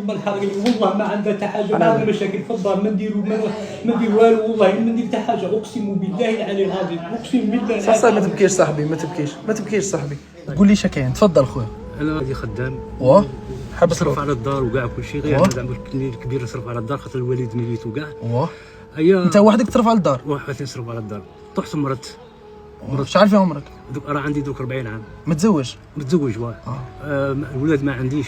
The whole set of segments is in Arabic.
تفضل حاضر والله ما عنده حتى حاجه، ما عندنا مشاكل في الدار، ما نديروا والو، والله ما ندير حتى حاجه، اقسم بالله العلي العظيم، اقسم بالله. صح ما تبكيش صاحبي، ما تبكيش صاحبي. قول لي شكاين، تفضل خويا. انا غادي خدام حاب نصرف على الدار وكاع كلشي، غير زعما الكبير نصرف على الدار خاطر الوالد ميت وكاع. هيا انت وحدك تصرف على الدار؟ وحدي نصرف على الدار. طحت مرت شحال في عمرك؟ راه عندي دوك 40 عام. متزوج واه. الولاد ما عنديش.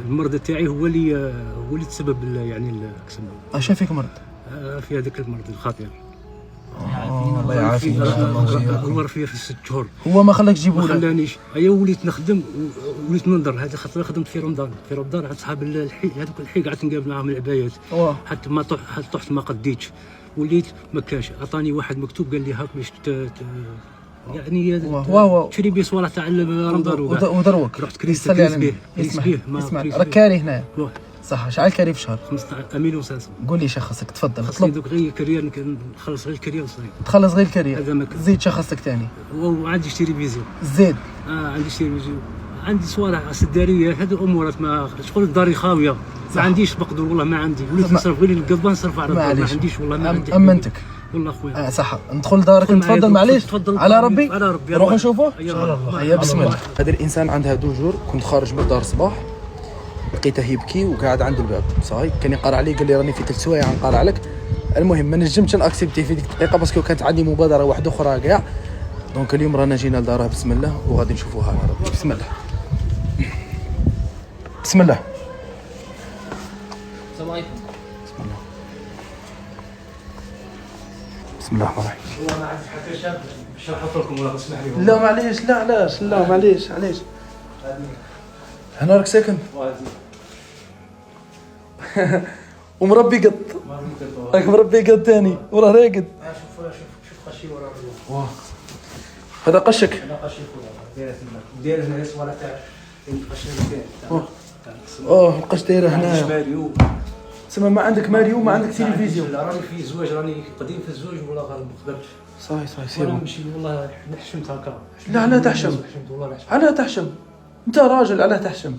المرض تاعي هو اللي تسبب يعني الكسم. اش فيك مرض؟ في هذاك المرض الخطير. الله يعافيك. نمر فيها في 6 شهور. هو ما خلاك تجيبو؟ ما خلانيش. وليت نخدم وليت ننظر. هذه خاطر خدمت في رمضان عند صحاب الحي، هذوك الحي قعدت نقابل معاهم العبايات حتى ما طحت ما قديتش. وليت ما كاش. عطاني واحد مكتوب قال لي هاك باش يعني تشري بيه صوالح تاع رمضان ودروك. رحت كريت به. اسمع راك كاري هنايا صح. شحال كاري في شهر؟ 15,000. قول لي شخصك تفضل. اطلب دوك غير كريان، نخلص غير الكريان صغير. تخلص غير الكريان. زيد شخصك ثاني. وعندي تلفزيون. زيد عندي تلفزيون، عندي صوالح سداريه. هذو امورات ما شغل داري خاويه. ما عنديش بقدر والله ما عندي. وليت نصرف غير القضبه نصرف على الدار. ما عنديش والله ما عندي. امنتك والله خويا. صح. ندخل دارك نتفضل معليش. على ربي نروح نشوفوه ان شاء الله. هيا بسم الله. هذا الانسان عندها 2 جور كنت خارج من الدار الصباح، لقيته يبكي وقاعد عند الباب صاي. كان يقرا علي قال لي راني في 3 سوايع نقرا لك. المهم ما نجمتش ناكسبتي في ديك الدقيقه باسكو كانت عندي مبادره واحده اخرى كاع. دونك اليوم رانا جينا لدارها بسم الله وغادي نشوفوها على ربي. بسم الله بسم الله. السلام عليكم. بسم الله بسم الله الرحمن الرحيم. والله ما عندي حتى شاب باش نحط لكم ولا تسمح لي. لا معليش. لا علاش؟ لا معليش. هنا راك ساكن؟ ومربي قط. راك مربي قط ثاني وراه راقد. شوف قشي وراه. هذا قشك؟ هذا قشي خويا. داير هنا ولا تاع القش القش دايره هنا. تسمى ما عندك ماريو ما عندك تلفزيون. لا راني في زواج، راني قديم في الزواج ولا ما قدرتش. صاي سير. نمشي والله نحشمت هكا. لا لا تحشم. علاه تحشم؟ انت راجل علاه تحشم؟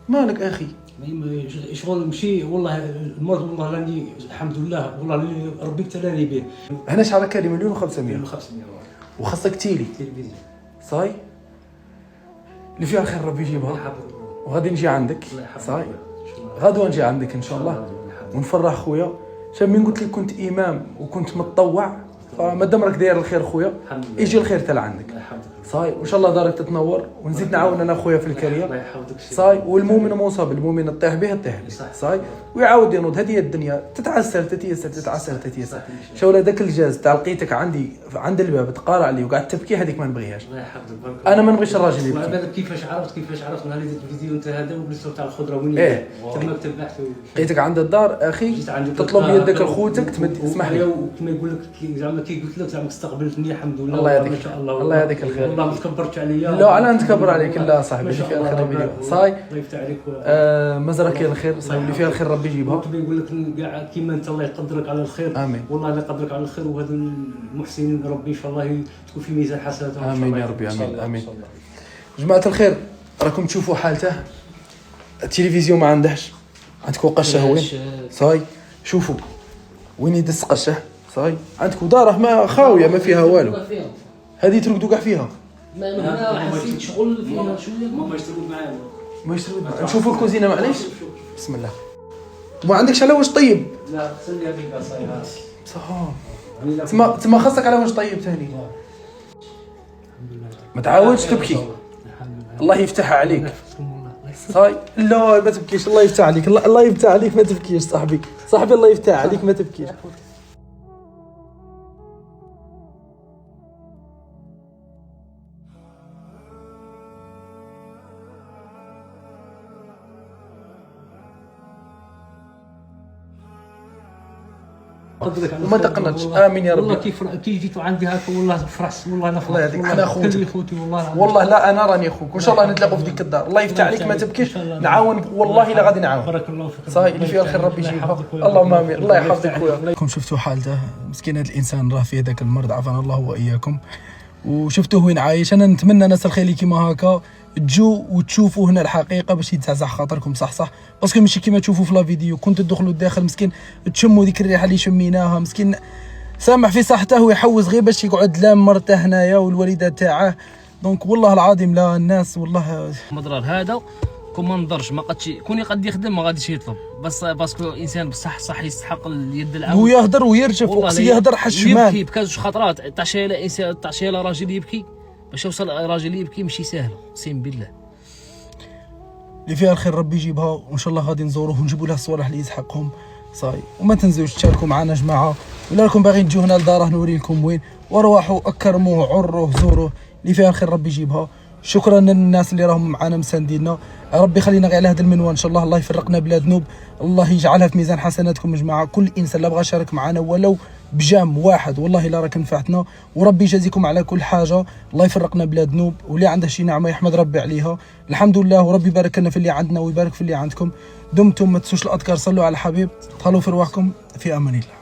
مالك اخي؟ شغل نمشي والله المرض والله راني الحمد لله والله ربي ابتلاني به. هنا شحال كاري؟ 1,500,000. 1,500,000. وخاصك تلفزيون صاي اللي فيها الخير ربي يجيبها. وغادي نجي عندك صاي. غدوه نجي عندك ان شاء الله ونفرح خويا. شاف من قلت لك كنت امام وكنت متطوع، فما دام راك داير الخير خويا يجي الخير تاع عندك صاي. وان شاء الله دارك تتنور ونزيد نعاون انا خويا في الكارير صاي. والمؤمن مصاب، المؤمن تطيح به صاي ويعاود ينوض. هذه الدنيا تتعسر تتيسر. شو هذاك الجاز تاع لقيتك عندي عند الباب تقارع علي وقاعد تبكي، هذيك ما نبغيهاش. انا ما نبغيش الراجل يبكي. كيفاش عرفت نهار اللي الفيديو انت هذا وبلستو تاع الخضره وين تما تبعت لقيتك عند الدار اخي تطلب يدك لخوتك تمد. اسمح لي كما يقول لك زعما كي قلت لك زعما استقبلتني الحمد لله. الله يهديك. ما شاء الله. الله يهديك الخير. والله ما تكبرتش عليا. لا على نتكبر عليك. لا صاحبي اللي فيها الخير ربي يجيبها صاي. الله يفتح عليك. مزرعه كاين الخير صاحبي اللي فيها الخير ربي يجيبها. كما يقول لك كاع كيما انت الله يقدرك على الخير. امين. والله الله يقدرك على الخير. وهذا المحسنين ربي ان شاء الله تكون في ميزان حسناتهم. امين يا ربي. امين. جماعه الخير راكم تشوفوا حالته. التلفزيون ما عندهش. عندكم قشه وين صاي. شوفوا وين يدس قشه صاي. عندكم داره ما خاويه ما فيها والو. هذه ترقدوا كاع فيها. ما حسيت شغل فيها شويه. ما يشتغلوا معايا. ما يشتغلوا. نشوفوا الكوزينه معليش. بسم الله. ما عندكش على واش طيب؟ لا خلي هذيك صايره صح. تما خاصك على واش طيب ثاني. ما تعاودش تبكي. الله يفتحها عليك صاي. لا ما تبكيش. الله يفتح عليك. الله يفتح عليك ما تبكيش صاحبي. الله يفتح عليك ما تبكيش. وما تقنطش. امين يا رب. والله كي جيت عندي هكا والله فرحت. والله انا الله يهديك. انا خوتك والله. والله لا انا راني اخوك وان شاء الله نتلاقوا في ديك الدار. الله يفتح عليك ما تبكيش. نعاون والله لا غادي نعاون. بارك الله فيك. صاي اللي فيها الخير ربي يجيبها. اللهم امين. الله يحفظك خويا. راكم شفتوا حالته مسكين هذا الانسان راه فيه ذاك المرض عافانا الله واياكم. وشفتوه وين عايش. انا نتمنى ناس الخير كيما هكا تجوا وتشوفوا هنا الحقيقه باش يتزعزع خاطركم صح باسكو ماشي كيما تشوفوا في لا فيديو. كنت تدخلوا الداخل مسكين تشموا ديك الريحه اللي شميناها، مسكين سامح في صحته ويحوز غير باش يقعد لام مرته هنايا والوالده تاعه. دونك والله العظيم لا الناس والله مضرر هذا كون ما نضرش ما قدش كون يقد يخدم ما غاديش يطلب، بس باسكو انسان بصح يستحق اليد العون. ويهدر ويرجف وقصي يهدر حشمان يبكي بكاز خطرات تعشي على انسان تعشي على راجل يبكي باش يوصل راجل يبكي ماشي سهل اقسم بالله. اللي فيها الخير ربي يجيبها وان شاء الله غادي نزوروه ونجيبوا له الصوالح اللي يسحقهم صاي. وما تنسوش تشاركوا معنا جماعه، ولا راكم باغيين تجوا هنا لداره نوري لكم وين، وارواحوا اكرموه عروه زوروه. اللي فيها الخير ربي يجيبها. شكرا للناس اللي راهم معنا مساندينا، ربي يخلينا غير على هذا المنوال ان شاء الله. الله يفرقنا بلا ذنوب، الله يجعلها في ميزان حسناتكم يا جماعه. كل انسان اللي بغى يشارك معنا ولو بجام واحد والله لا راك نفعتنا، وربي يجازيكم على كل حاجه. الله يفرقنا بلا ذنوب، واللي عنده شي نعمه يحمد ربي عليها الحمد لله، وربي يبارك لنا في اللي عندنا ويبارك في اللي عندكم. دمتم ما تنسوش الاذكار، صلوا على الحبيب، تهلاو في رواحكم، في امان الله.